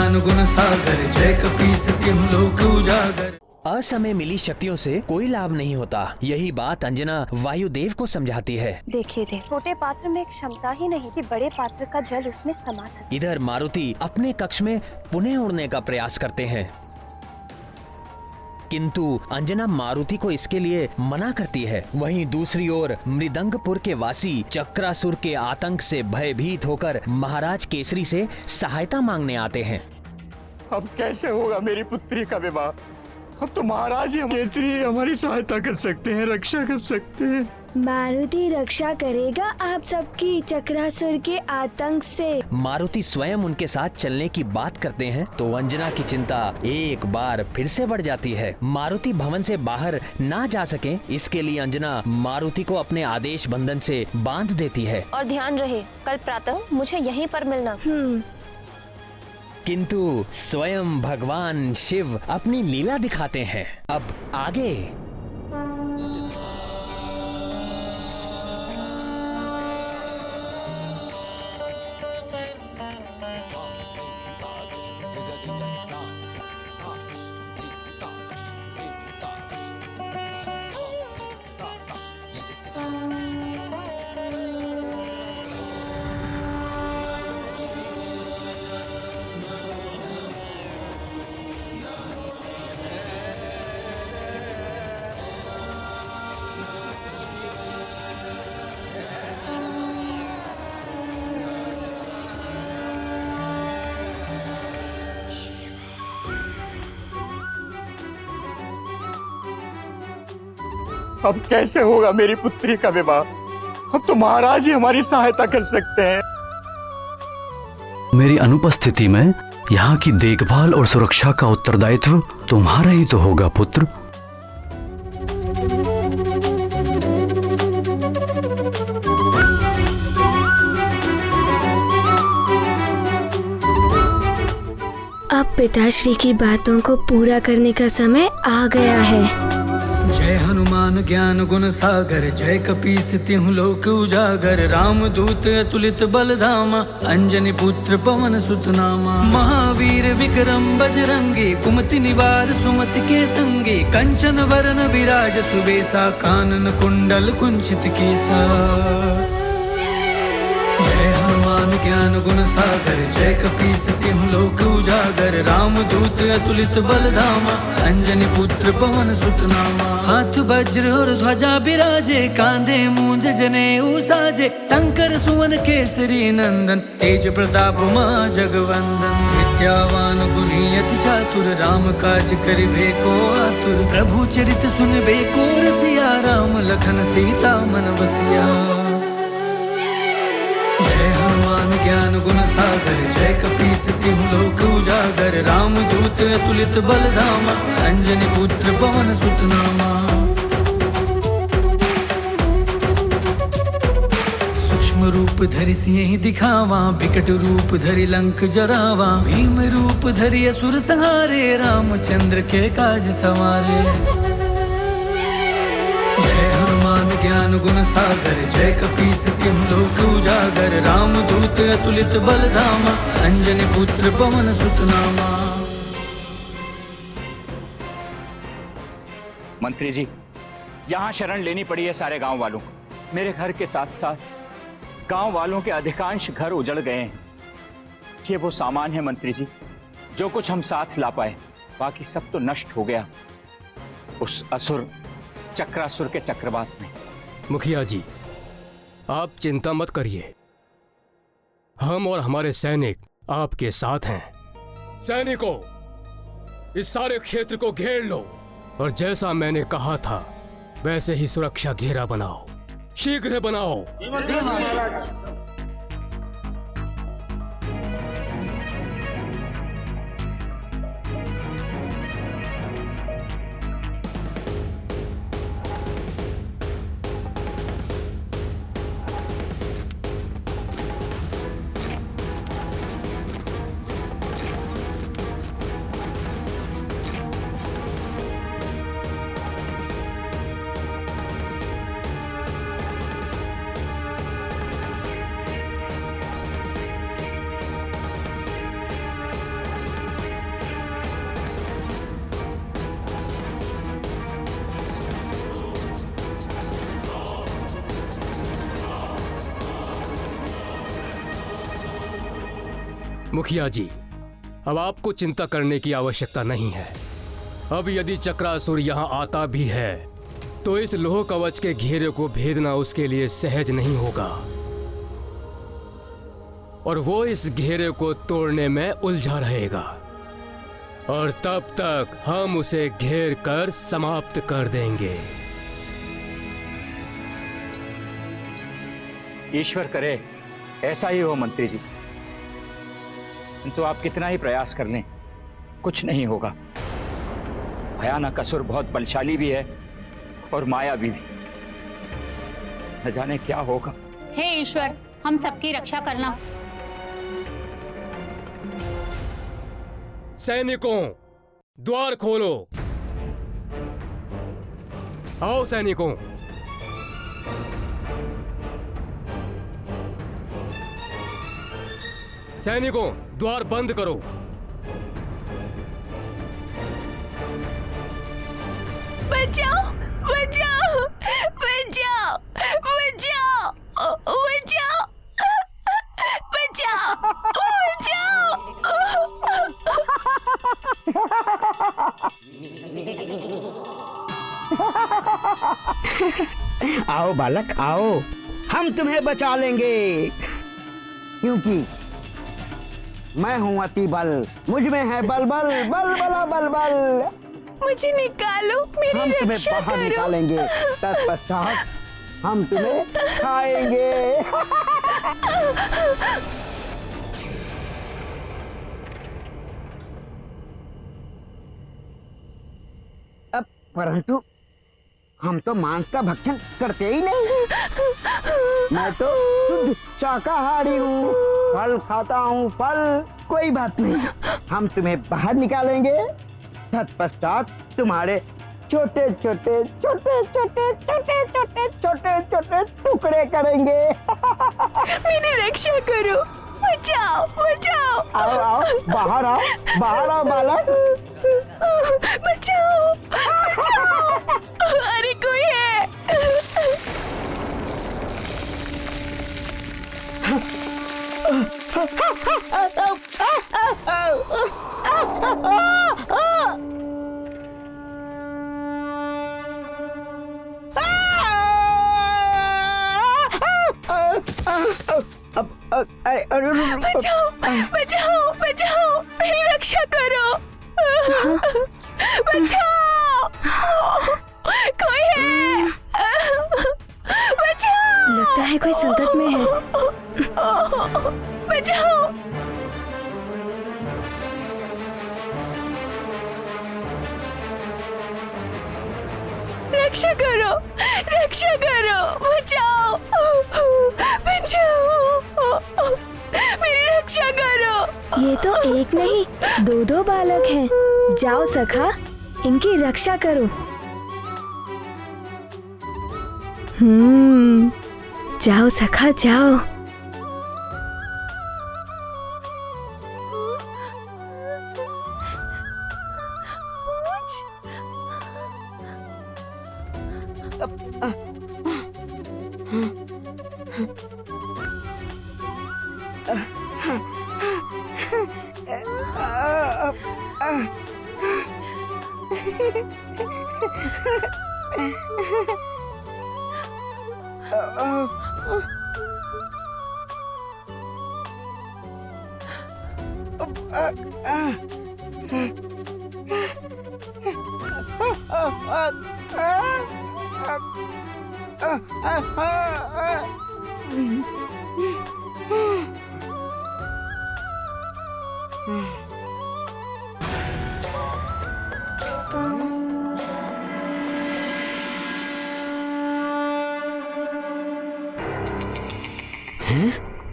ज्ञान गुण सागर, जय कपीस तिहुँ लोक उजागर। असमय मिली शक्तियों से कोई लाभ नहीं होता, यही बात अंजना वायुदेव को समझाती है। देखिए देव, छोटे पात्र में क्षमता ही नहीं कि बड़े पात्र का जल उसमें समा सके। इधर मारुति अपने कक्ष में पुनः उड़ने का प्रयास करते हैं, किंतु अंजना मारुति को इसके लिए मना करती है। वहीं दूसरी ओर मृदंगपुर के वासी चक्रासुर के आतंक से भयभीत होकर महाराज केसरी से सहायता मांगने आते हैं। अब कैसे होगा मेरी पुत्री का विवाह? अब तो महाराज ही केसरी हमारी सहायता कर सकते हैं, रक्षा कर सकते हैं। मारुति रक्षा करेगा आप सबकी चक्रासुर के आतंक से। मारुति स्वयं उनके साथ चलने की बात करते हैं तो अंजना की चिंता एक बार फिर से बढ़ जाती है। मारुति भवन से बाहर ना जा सके, इसके लिए अंजना मारुति को अपने आदेश बंधन से बांध देती है। और ध्यान रहे, कल प्रातः मुझे यहीं पर मिलना। किंतु स्वयं भगवान शिव अपनी लीला दिखाते हैं। अब आगे अब कैसे होगा मेरी पुत्री का विवाह? अब तो महाराज ही हमारी सहायता कर सकते हैं। मेरी अनुपस्थिति में यहाँ की देखभाल और सुरक्षा का उत्तरदायित्व तुम्हारा ही तो होगा पुत्र। अब पिताश्री की बातों को पूरा करने का समय आ गया है। जय हनुमान ज्ञान गुण सागर, जय कपीस तिहुँ लोक उजागर। राम दूत अतुलित बल धामा, अंजनी पुत्र पवन सुत नामा। महावीर विक्रम बजरंगी, कुमति निवार सुमति के संगी। कंचन वरन विराज सुबेसा, कानन कुंडल कुंचित केसा। जय हनुमान ज्ञान गुण सागर, जय कपीस तिहुँ लोक उजागर। राम दूत अतुलित बल धामा, अंजनी पुत्र पवन सुत नामा। हाथ वज्र और ध्वजा बिराजे, कांधे मूंज जनेऊ साजे। शंकर सुवन केसरी नंदन, तेज प्रताप महा जगवंदन। विद्यावान गुणी अति चातुर, राम काज करिबे को आतुर। प्रभु चरित सुनबे को रसिया, राम लखन सीता मन बसिया। जय हनुमान ज्ञान गुण सागर, जय कपीस तिहुँ लोक उजागर। राम दूत अतुलित बल धामा, अंजनी पुत्र पवन सुत नामा। सूक्ष्म रूप धरि सिंह दिखावा, विकट रूप धरि लंक जरावा। भीम रूप धरि असुर संहारे, रामचंद्र के काज सवारे। जय हनुमान ज्ञान गुण सागर, जय कपीस तिहुँ लोक उजागर। राम दूत अतुलित बल धामा, अंजनी पुत्र पवन सुत नामा। मंत्री जी, यहाँ शरण लेनी पड़ी है सारे गांव वालों को। मेरे घर के साथ साथ गांव वालों के अधिकांश घर उजड़ गए हैं। ये वो सामान है मंत्री जी जो कुछ हम साथ ला पाए, बाकी सब तो नष्ट हो गया उस असुर चक्रासुर के चक्रवात में। मुखिया जी, आप चिंता मत करिए, हम और हमारे सैनिक आपके साथ हैं। सैनिकों, इस सारे क्षेत्र को घेर लो और जैसा मैंने कहा था वैसे ही सुरक्षा घेरा बनाओ, शीघ्र बनाओ। मुखिया जी, अब आपको चिंता करने की आवश्यकता नहीं है। अब यदि चक्रासुर यहाँ आता भी है तो इस लोह कवच के घेरे को भेदना उसके लिए सहज नहीं होगा और वो इस घेरे को तोड़ने में उलझा रहेगा और तब तक हम उसे घेर कर समाप्त कर देंगे। ईश्वर करे ऐसा ही हो मंत्री जी, तो आप कितना ही प्रयास कर लें कुछ नहीं होगा। भयानक असुर बहुत बलशाली भी है और मायावी भी। न जाने क्या होगा। हे ईश्वर, हम सबकी रक्षा करना। सैनिकों, द्वार खोलो। आओ सैनिकों। सैनिकों, द्वार बंद करो। बचाओ बचाओ बचाओ बचाओ बचाओ बचाओ आओ बालक आओ, हम तुम्हें बचा लेंगे, क्योंकि मैं हूँ अति बल, मुझ में है बल बल बल बला बल बल। मुझे निकालो, मेरी हम तुम्हें रक्षा बाहर करो। निकालेंगे, तत्पश्चात हम तुम्हें खाएंगे। अब परंतु हम तो मांस का भक्षण करते ही नहीं। मैं तो शुद्ध शाकाहारी हूँ, फल खाता हूँ, फल। कोई बात नहीं, हम तुम्हें बाहर निकालेंगे, तत्पश्चात तुम्हारे छोटे छोटे छोटे छोटे छोटे छोटे छोटे छोटे टुकड़े करेंगे। मेरी रक्षा करो, बचाओ बचाओ। आओ आओ, बाहर आओ बालक। बचाओ बचाओ। अरे कोई है। बचाओ बचाओ बचाओ, मेरी रक्षा करो। बचाओ, कोई है। बचाओ। लगता है कोई संकट में है। बचाओ। रक्षा करो, रक्षा करो, बचाओ बचाओ, मेरी रक्षा करो। ये तो एक नहीं, दो बालक हैं। जाओ सखा, इनकी रक्षा करो। जाओ सखा जाओ।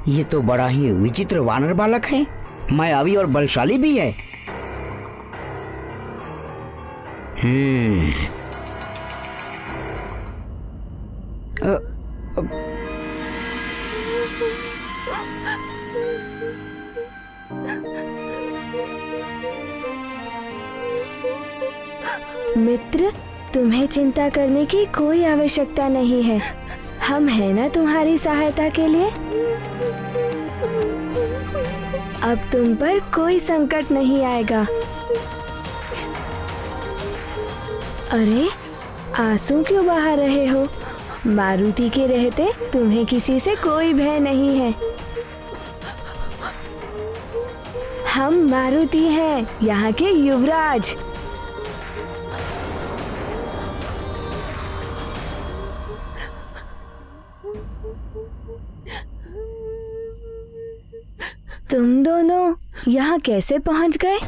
ये तो बड़ा ही विचित्र वानर बालक है, मायावी और बलशाली भी है। मित्र, तुम्हें चिंता करने की कोई आवश्यकता नहीं है। हम हैं ना तुम्हारी सहायता के लिए। अब तुम पर कोई संकट नहीं आएगा। अरे आंसू क्यों बहा रहे हो? मारुति के रहते तुम्हें किसी से कोई भय नहीं है। हम मारुति हैं, यहाँ के युवराज। तुम दोनों यहाँ कैसे पहुँच गए?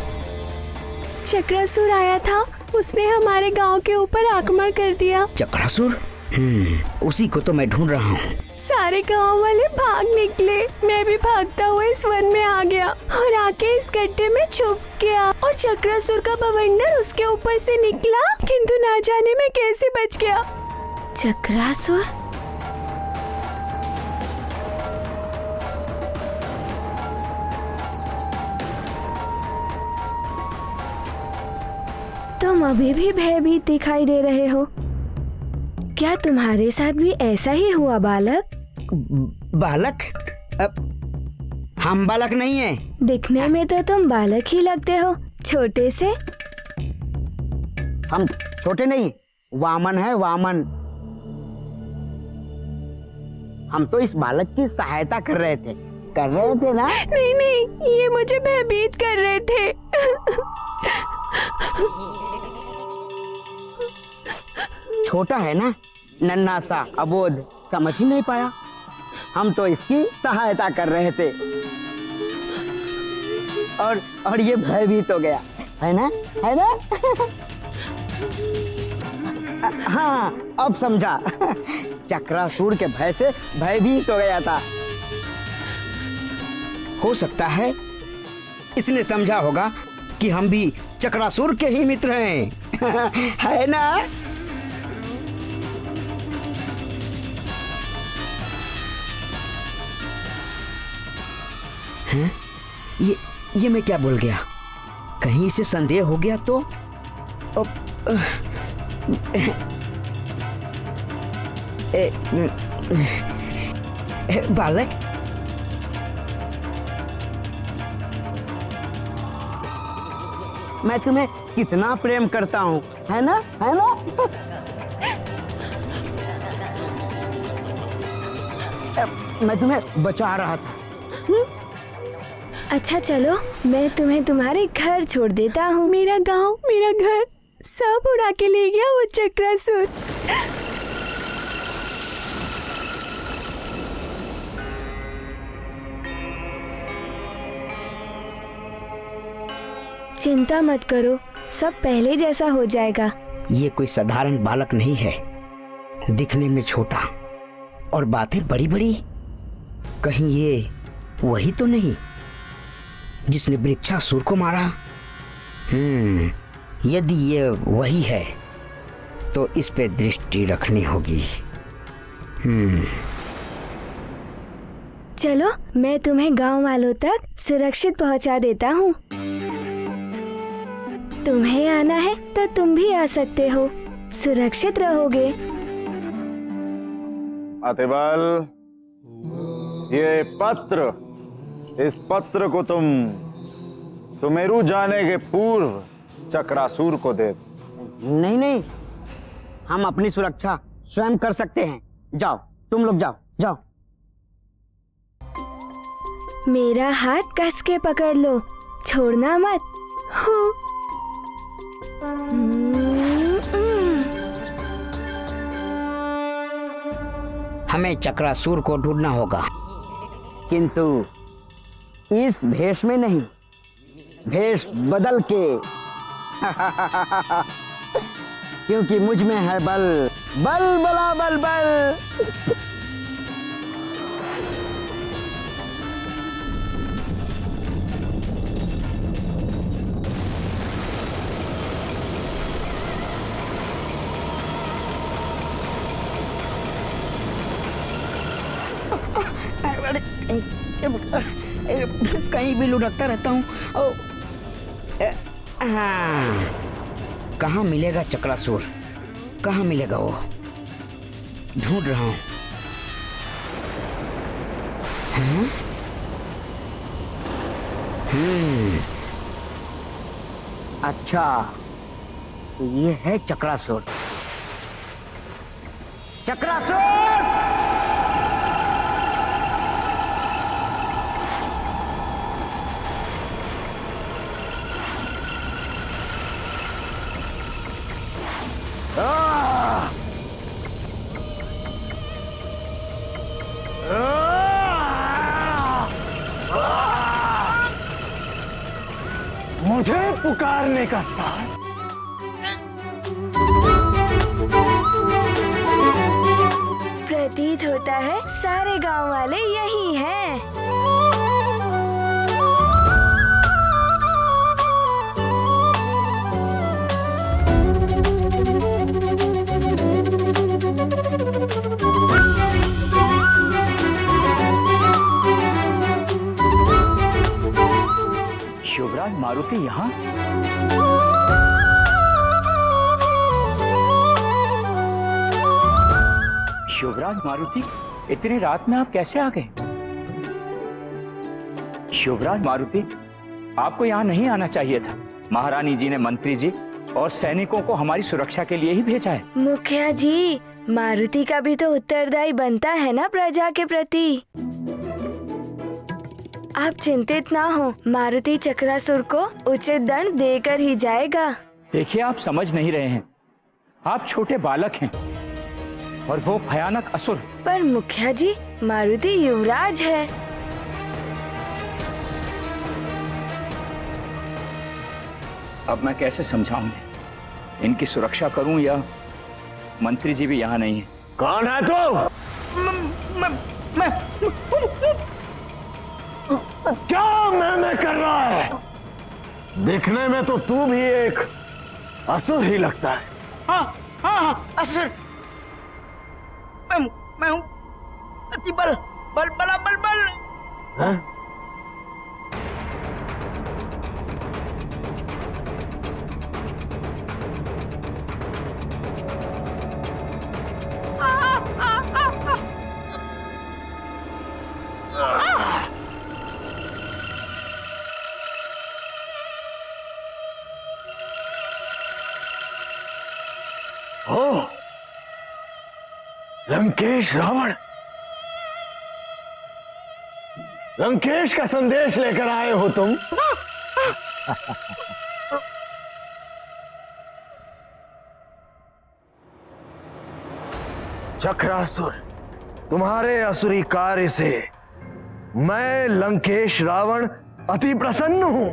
चक्रासुर आया था, उसने हमारे गांव के ऊपर आक्रमण कर दिया। चक्रासुर? उसी को तो मैं ढूंढ रहा हूँ। सारे गांव वाले भाग निकले, मैं भी भागता हुआ इस वन में आ गया और आके इस गड्ढे में छुप गया और चक्रासुर का बवंडर उसके ऊपर से निकला, किंतु ना जाने मैं कैसे बच गया। चक्रासुर? तुम अभी भी भयभीत दिखाई दे रहे हो। क्या तुम्हारे साथ भी ऐसा ही हुआ बालक? बालक? हम बालक नहीं है। दिखने में तो तुम बालक ही लगते हो, छोटे से। हम छोटे नहीं, वामन है, वामन। हम तो इस बालक की सहायता कर रहे थे ना? नहीं नहीं, ये मुझे भयभीत कर रहे थे। छोटा है ना, नन्हा सा, अबोध, समझ ही नहीं पाया। हम तो इसकी सहायता कर रहे थे और ये भयभीत हो गया, है ना? हाँ, अब समझा। चक्रासुर के भय से भयभीत हो गया था। हो सकता है इसने समझा होगा कि हम भी चक्रासुर के ही मित्र हैं। है ना? हैं? ये मैं क्या बोल गया? कहीं इसे संदेह हो गया तो? बालक, मैं तुम्हें कितना प्रेम करता हूँ, है ना? मैं तुम्हें बचा रहा था। अच्छा चलो, मैं तुम्हें तुम्हारे घर छोड़ देता हूँ। मेरा गांव, मेरा घर सब उड़ा के ले गया वो चक्रासुर। चिंता मत करो, सब पहले जैसा हो जाएगा। ये कोई साधारण बालक नहीं है, दिखने में छोटा और बातें बड़ी बड़ी। कहीं ये वही तो नहीं जिसने वृक्षासुर को मारा? यदि ये वही है तो इस पे दृष्टि रखनी होगी। चलो, मैं तुम्हें गांव वालों तक सुरक्षित पहुंचा देता हूँ। तुम्हें आना है तो तुम भी आ सकते हो, सुरक्षित रहोगे। अतिबल, ये पत्र, इस पत्र को तुम सुमेरु जाने के पूर्व चक्रासुर को दे। नहीं, हम अपनी सुरक्षा स्वयं कर सकते हैं। जाओ, तुम लोग जाओ। मेरा हाथ कस के पकड़ लो, छोड़ना मत। हमें चक्रासुर को ढूंढना होगा, किंतु इस भेष में नहीं, भेष बदल के। क्योंकि मुझ में है बल, बला बल। कहीं भी लुढ़कता रहता हूँ। कहाँ मिलेगा चक्रासुर? कहाँ मिलेगा वो? ढूंढ रहा हूँ। अच्छा, तो ये है चक्रासुर। चक्रासुर! मुझे पुकारने का साथ प्रतीत होता है सारे गांव वाले यही हैं। युवराज मारुति यहाँ? युवराज मारुति, इतनी रात में आप कैसे आ गए? युवराज मारुति, आपको यहाँ नहीं आना चाहिए था। महारानी जी ने मंत्री जी और सैनिकों को हमारी सुरक्षा के लिए ही भेजा है। मुखिया जी, मारुति का भी तो उत्तरदायी बनता है ना प्रजा के प्रति। आप चिंतित ना हो, मारुति चक्रासुर को उचित दंड देकर ही जाएगा। देखिए, आप समझ नहीं रहे हैं। आप छोटे बालक हैं और वो भयानक असुर। पर मुखिया जी, मारुति युवराज है। अब मैं कैसे समझाऊं? इनकी सुरक्षा करूं या मंत्री जी भी यहाँ नहीं है? कौन है तू? मैं क्या मैंने कर रहा है? दिखने में तो तू भी एक असुर ही लगता है। हाँ हाँ हाँ, असुर। मैं हूँ अति बल बल बला बल बल। हाँ? ओ, लंकेश रावण, लंकेश का संदेश लेकर आए हो तुम? चक्रासुर, तुम्हारे असुरी कार्य से मैं लंकेश रावण अति प्रसन्न हूं।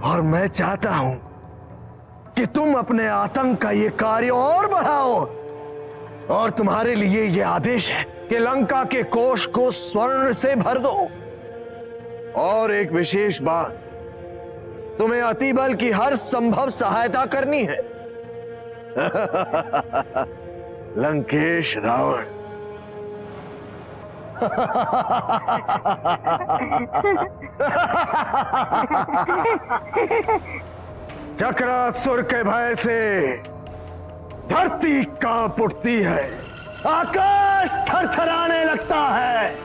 और मैं चाहता हूं कि तुम अपने आतंक का ये कार्य और बढ़ाओ। और तुम्हारे लिए ये आदेश है कि लंका के कोष को स्वर्ण से भर दो। और एक विशेष बात, तुम्हें अतिबल की हर संभव सहायता करनी है। लंकेश रावण। चक्रासुर के भय से धरती कांप उठती है, आकाश थरथराने लगता है।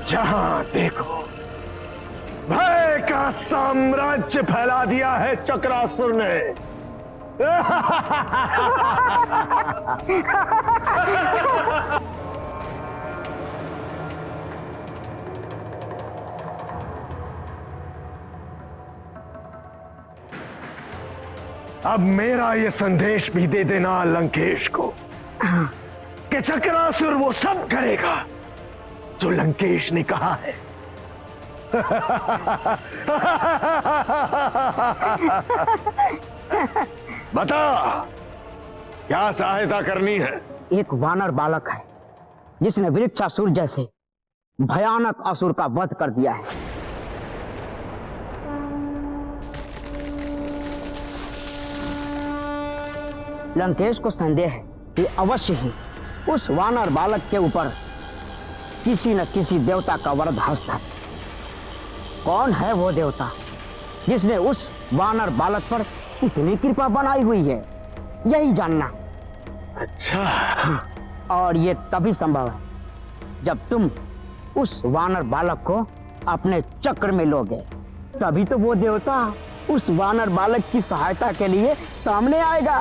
जहां देखो भय का साम्राज्य फैला दिया है चक्रासुर ने। अब मेरा ये संदेश भी दे देना लंकेश को कि चक्रासुर वो सब करेगा जो लंकेश ने कहा है। बता, क्या सहायता करनी है? एक वानर बालक है जिसने वृक्षासुर जैसे भयानक असुर का वध कर दिया है। लंकेश को संदेह है कि अवश्य ही उस वानर बालक के ऊपर किसी न किसी देवता का वरद हस्त है। कौन है वो देवता जिसने उस वानर बालक पर इतनी कृपा बनाई हुई है, यही जानना। अच्छा। और ये तभी संभव है जब तुम उस वानर बालक को अपने चक्र में लोगे, तभी तो वो देवता उस वानर बालक की सहायता के लिए सामने आएगा।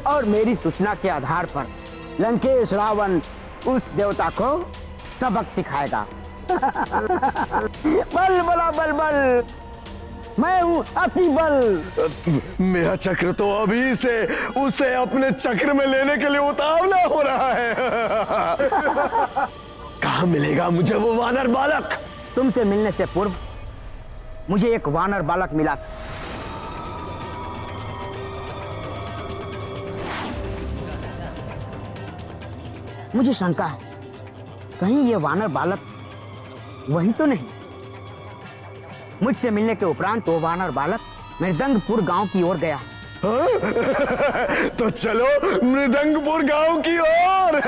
और मेरी सूचना के आधार पर लंकेश रावण उस देवता को सबक सिखाएगा। बल बला बल बल, मैं हूँ अति बल। मेरा चक्र तो अभी से उसे अपने चक्र में लेने के लिए उतावला हो रहा है। कहाँ मिलेगा मुझे वो वानर बालक? तुमसे मिलने से पूर्व मुझे एक वानर बालक मिला था। मुझे शंका है, कहीं ये वानर बालक वही तो नहीं। मुझसे मिलने के उपरांत वो वानर बालक मृदंगपुर गांव की ओर गया। तो चलो मृदंगपुर गांव की ओर।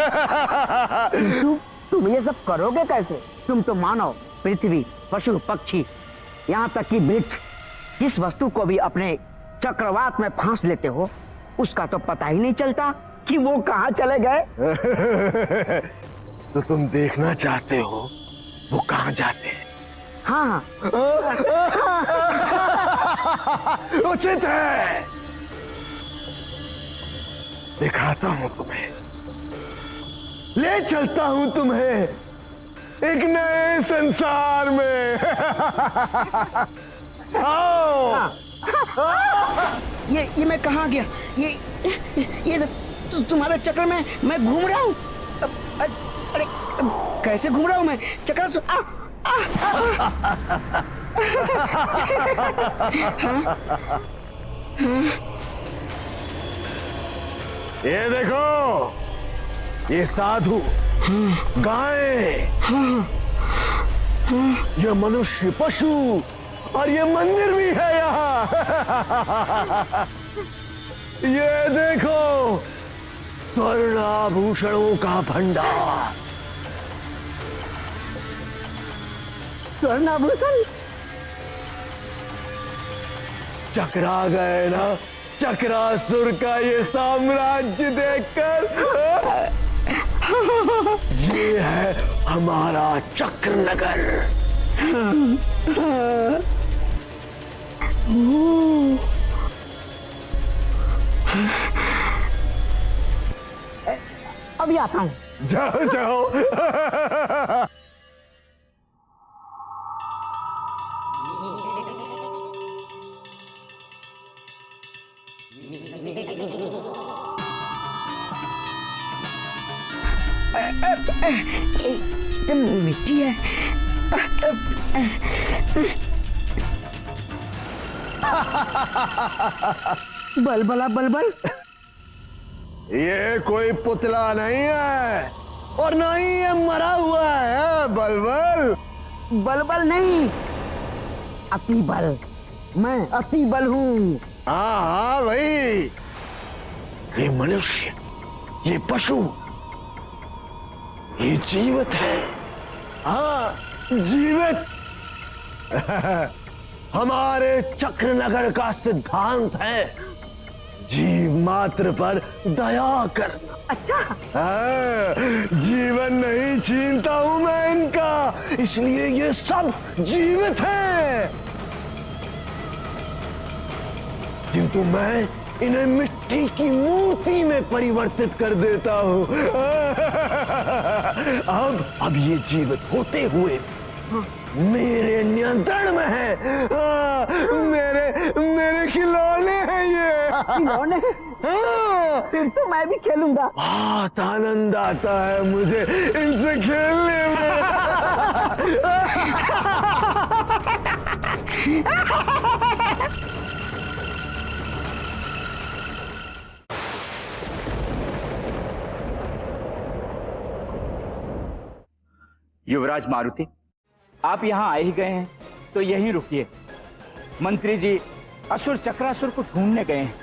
तुम ये सब करोगे कैसे? तुम तो मानव, पृथ्वी, पशु पक्षी, यहाँ तक कि वृक्ष, जिस वस्तु को भी अपने चक्रवात में फांस लेते हो, उसका तो पता ही नहीं चलता कि वो कहाँ चले गए। तो तुम देखना चाहते हो वो कहाँ जाते हैं? हाँ। उचित है, दिखाता हूं तुम्हें, ले चलता हूं तुम्हें एक नए संसार में। आओ। ये मैं कहाँ गया? ये तुम्हारे चक्र में मैं घूम रहा हूँ। अरे कैसे घूम रहा हूँ मैं? चक्र ये देखो, ये साधु, गाय, ये मनुष्य, पशु, और ये मंदिर भी है यहाँ। ये देखो, स्वर्ण आभूषणों का भंडार। स्वर्ण आभूषण? चकरा गए ना चक्रासुर का ये साम्राज्य देखकर। ये है हमारा चक्रनगर। अभी आता हूँ। जाओ जाओ। मिट्टी है। बलबला बलबल। ये कोई पुतला नहीं है और ना ही ये मरा हुआ है। बलबल बलबल नहीं, अति बल। मैं अति बल हूँ। हाँ हाँ भाई, ये मनुष्य, ये पशु, ये जीवित है। हाँ जीवित। हमारे चक्रनगर का सिद्धांत है जीव मात्र पर दया करना। अच्छा। हाँ, जीवन नहीं छीनता हूं मैं इनका, इसलिए ये सब जीवित हैं। किंतु मैं इन्हें मिट्टी की मूर्ति में परिवर्तित कर देता हूं। अब ये जीवित होते हुए मेरे नियंत्रण में है। मेरे खिलौने हैं ये। खिलौने? फिर तो मैं भी खेलूंगा। बहुत आनंद आता है मुझे इनसे खेलने में। युवराज मारुति, आप यहाँ आ ही गए हैं तो यहीं रुकिए। मंत्री जी असुर चक्रासुर को ढूंढने गए हैं।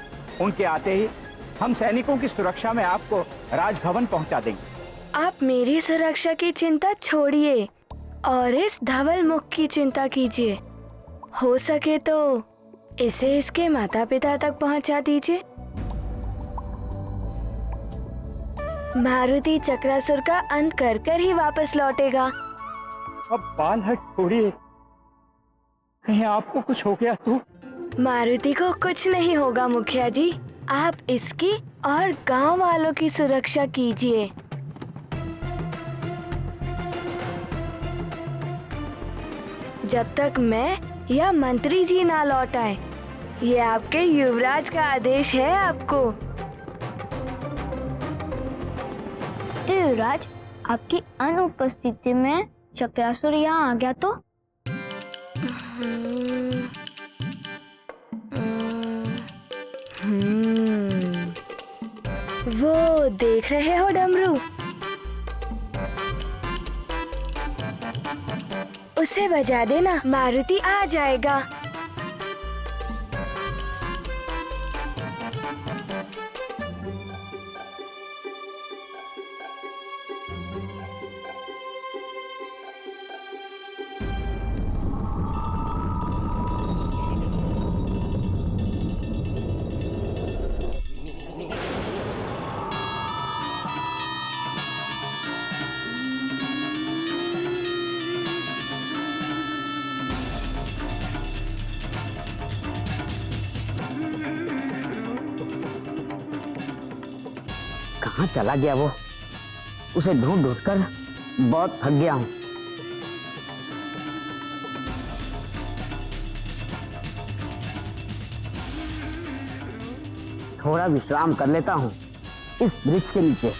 उनके आते ही हम सैनिकों की सुरक्षा में आपको राजभवन पहुंचा देंगे। आप मेरी सुरक्षा की चिंता छोड़िए और इस धवल मुख की चिंता कीजिए। हो सके तो इसे इसके माता पिता तक पहुंचा दीजिए। मारुति चक्रासुर का अंत कर कर ही वापस लौटेगा। अब बाल हट छोड़िए, कहीं आपको कुछ हो गया तो? मारुति को कुछ नहीं होगा मुखिया जी, आप इसकी और गांव वालों की सुरक्षा कीजिए। जब तक मैं या मंत्री जी ना लौट आए। ये आपके युवराज का आदेश है आपको। युवराज, आपकी अनुपस्थिति में चक्रासुर यहाँ आ गया तो? वो देख रहे हो डमरू, उसे बजा देना, मारुति आ जाएगा। कहाँ चला गया वो? उसे ढूंढ ढूंढ कर बहुत थक गया हूँ। थोड़ा विश्राम कर लेता हूँ इस वृक्ष के नीचे।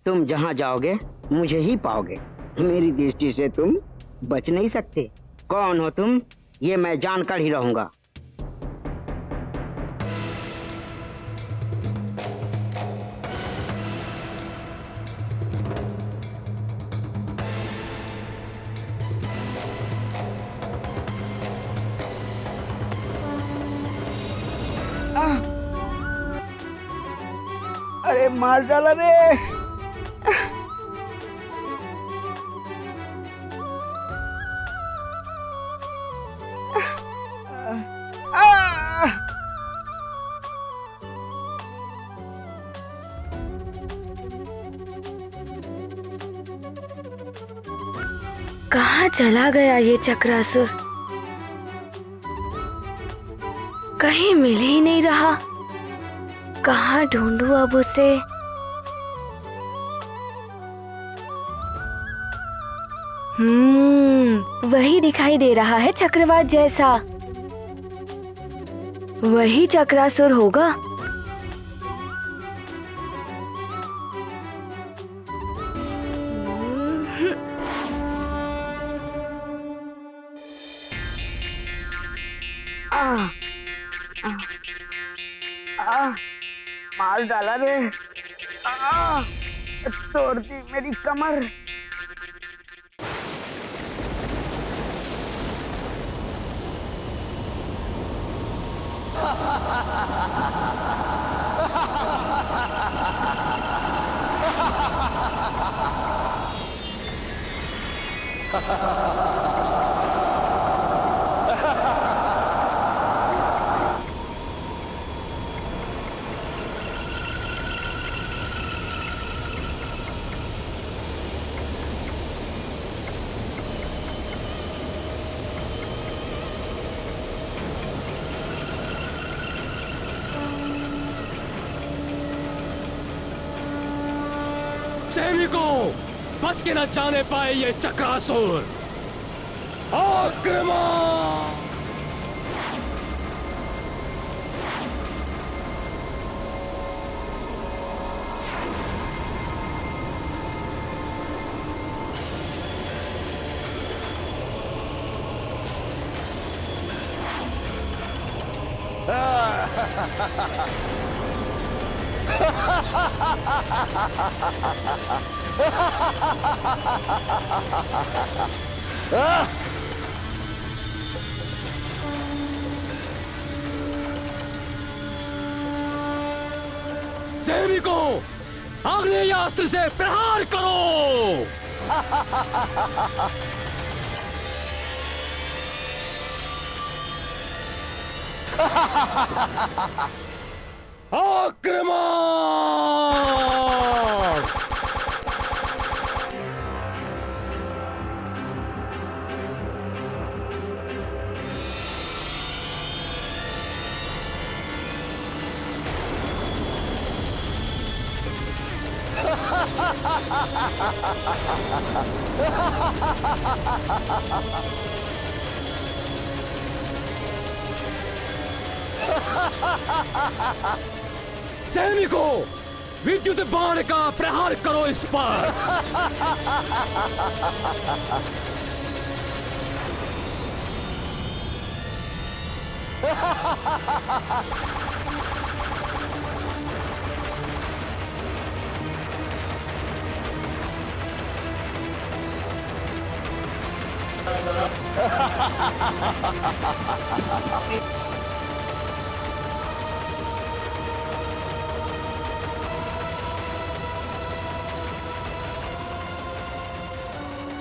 तुम जहां जाओगे मुझे ही पाओगे। मेरी दृष्टि से तुम बच नहीं सकते। कौन हो तुम, ये मैं जानकर ही रहूंगा। अरे मार डाला रे। कहाँ चला गया ये चक्रासुर? कहीं मिल ही नहीं रहा। कहाँ ढूंढूं अब उसे? वही दिखाई दे रहा है चक्रवात जैसा। वही चक्रासुर होगा। मार डाला रे। तोड़ दी मेरी कमर। सैनिकों, बस के न जाने पाए ये चक्रासुर। आक्रमण! सैनिकों, आग्नेयास्त्र से प्रहार करो। आक्रमण! सैनिकों, विद्युत बाण का प्रहार करो इस पर।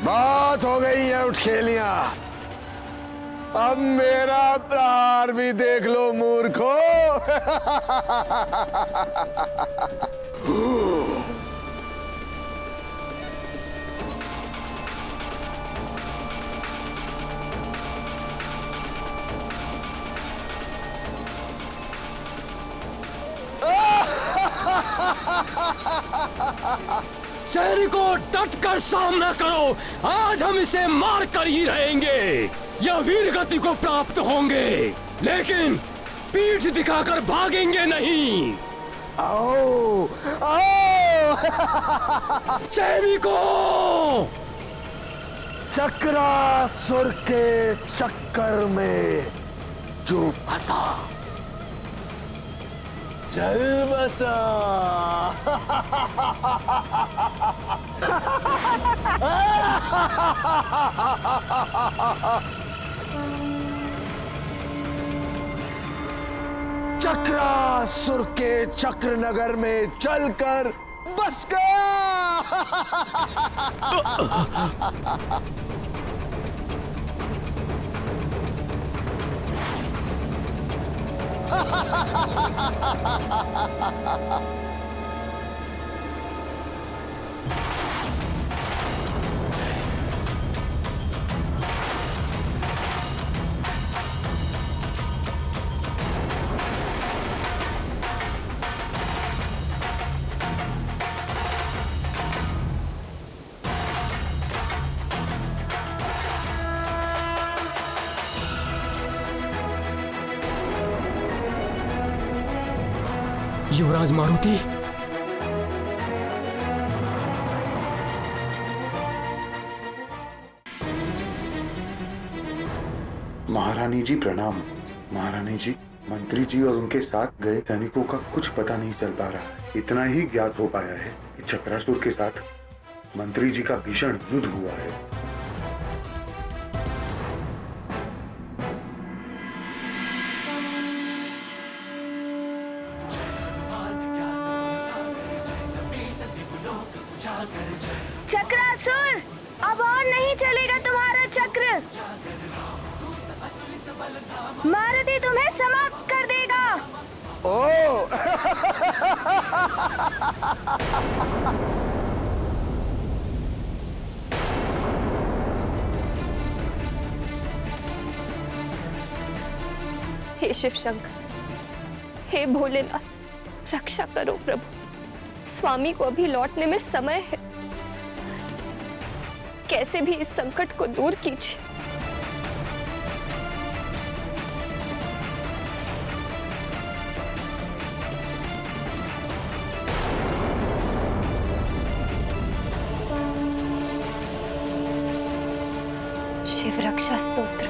बात हो गई है उठखेलियां। अब मेरा प्रहार भी देख लो मूर्खो। सैनिकों, डट कर सामना करो। आज हम इसे मार कर ही रहेंगे या वीर गति को प्राप्त होंगे, लेकिन पीठ दिखाकर भागेंगे नहीं। आओ, आओ। सैनिकों, चक्रासुर के चक्कर में जो फंसा चल बसा। चक्रासुर के चक्र नगर में चलकर बस गया। युवराज मारुति, महारानी जी प्रणाम। महारानी जी, मंत्री जी और उनके साथ गए सैनिकों का कुछ पता नहीं चल पा रहा है। इतना ही ज्ञात हो पाया है कि चक्रासुर के साथ मंत्री जी का भीषण युद्ध हुआ है। चक्रासुर, अब और नहीं चलेगा तुम्हारा चक्र। मारुति तुम्हें समाप्त कर देगा। ओ हे शिव शंकर, हे भोलेनाथ, रक्षा करो प्रभु। स्वामी को अभी लौटने में समय है, कैसे भी इस संकट को दूर कीजिए। शिव रक्षा स्तोत्र।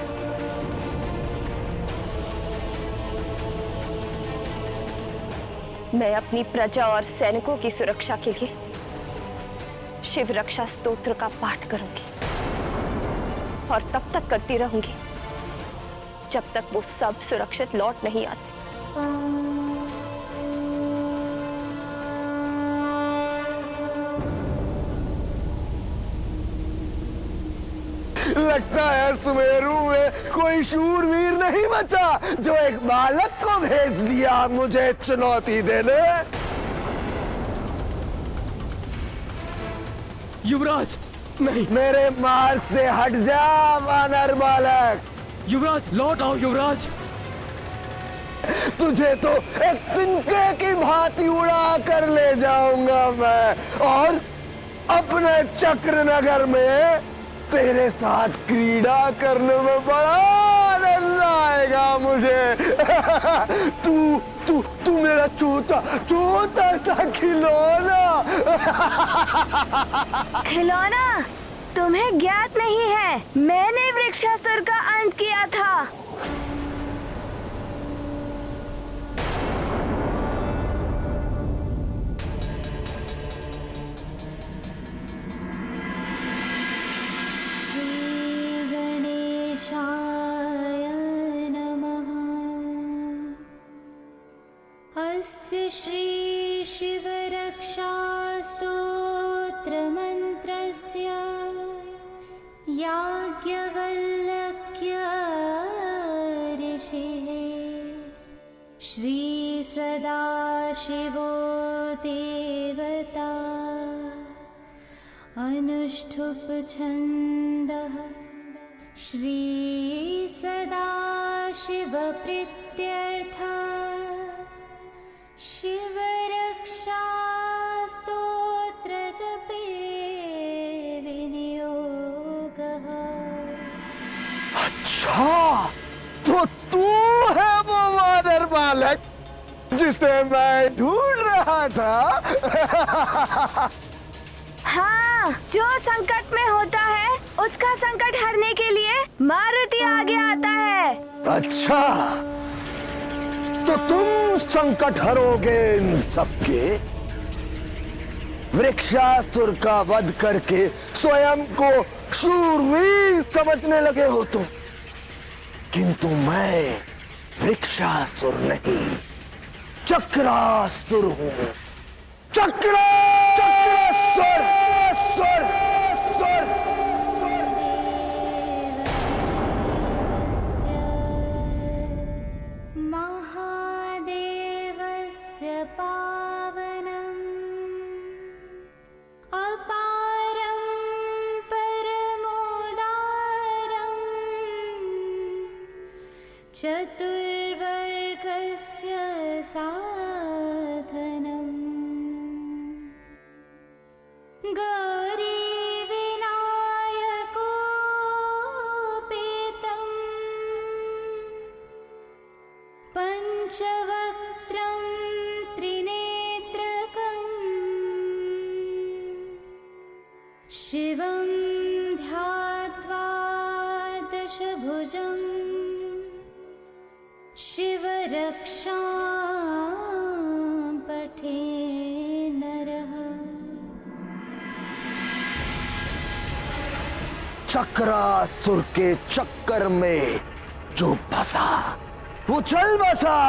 मैं अपनी प्रजा और सैनिकों की सुरक्षा के लिए शिव रक्षा स्तोत्र का पाठ करूंगी और तब तक करती रहूंगी जब तक वो सब सुरक्षित लौट नहीं आते। लगता है सुमेरु में कोई शूरवीर नहीं बचा जो एक बालक को भेज दिया मुझे चुनौती देने। युवराज नहीं, मेरे मार्ग से हट जा वानर बालक। युवराज लौट आओ युवराज। तुझे तो एक तिनके की भांति उड़ा कर ले जाऊंगा मैं और अपने चक्रनगर में तेरे साथ क्रीड़ा करने में बड़ा आनंद आएगा मुझे। तू तू तू मेरा छोटा सा खिलौना। खिलौना तुम्हें ज्ञात नहीं है, मैंने वृक्षासुर का अंत किया था। अस्य श्री शिव रक्षा स्तोत्र मंत्रस्य याज्ञवल्क्य ऋषिः श्री सदाशिवो देवता अनुष्ठुप छन्दः श्री सदाशिव प्रीत्यर्था शिव रक्षा स्तोत्र जपे विनियोगः। अच्छा, तो तू है वो वानर बालक जिसे मैं ढूंढ रहा था। हाँ, जो संकट में होता है उसका संकट हरने के लिए मारुति आगे आता है। अच्छा, तो तुम संकट हरोगे इन सबके। वृक्षासुर का वध करके स्वयं को शूरवीर समझने लगे हो तुम, किंतु मैं वृक्षासुर नहीं, चक्रासुर हूं। चक्रासुर। महादेवस्य पावनम् अपारं परमोदारम् चतुर्वर्गस्य साधनम् गौरीविनायकोपेतम् पंचवक्त्रं त्रिनेत्रकम् शिवं ध्यात्वा दशभुजम् शिवरक्षां पठे नरः। चक्रासुर के चक्कर में जो फंसा वो चल बसा।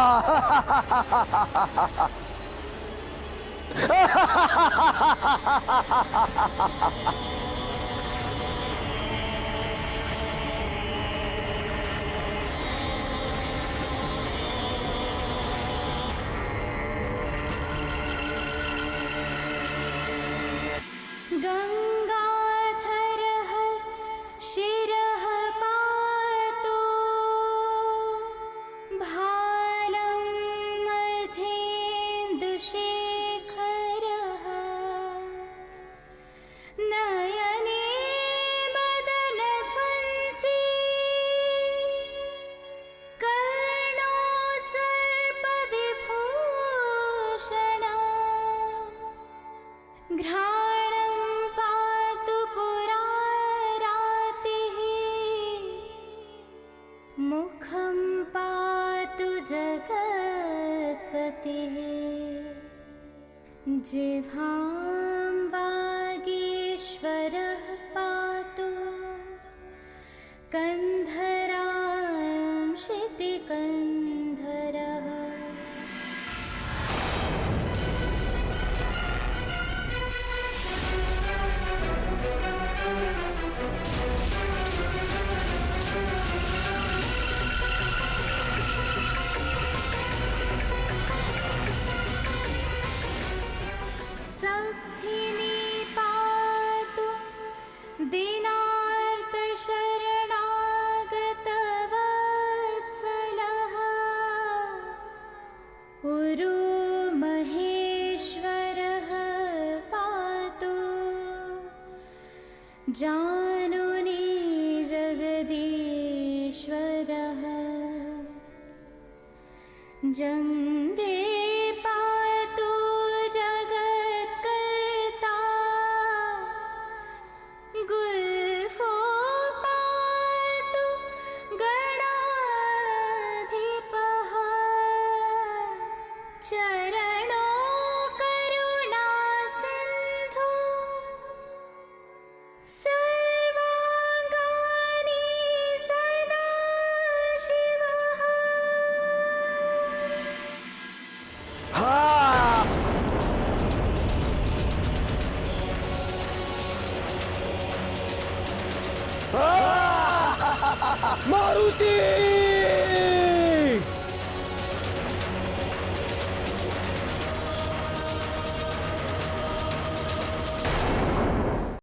गंगाधरः शिरः पातु भालं अर्धेन्दुशेखरः नयने मदनध्वंसी कर्णो सर्पविभूषणः घ्राणं जिह्वां वागीश्वरः पातु कन्धरां शितिकन्धरः। सखिनी पातु दीनार्तशरणागतवत्सलः उरु महेश्वरः पातु जानुनी जगदीश्वरः जङ्गे पातु जगत्कर्ता गुल्फो पातु गणाधिपः चरणो करुणा सिन्धु सर्वाङ्गानि सदा शिवः। मारुति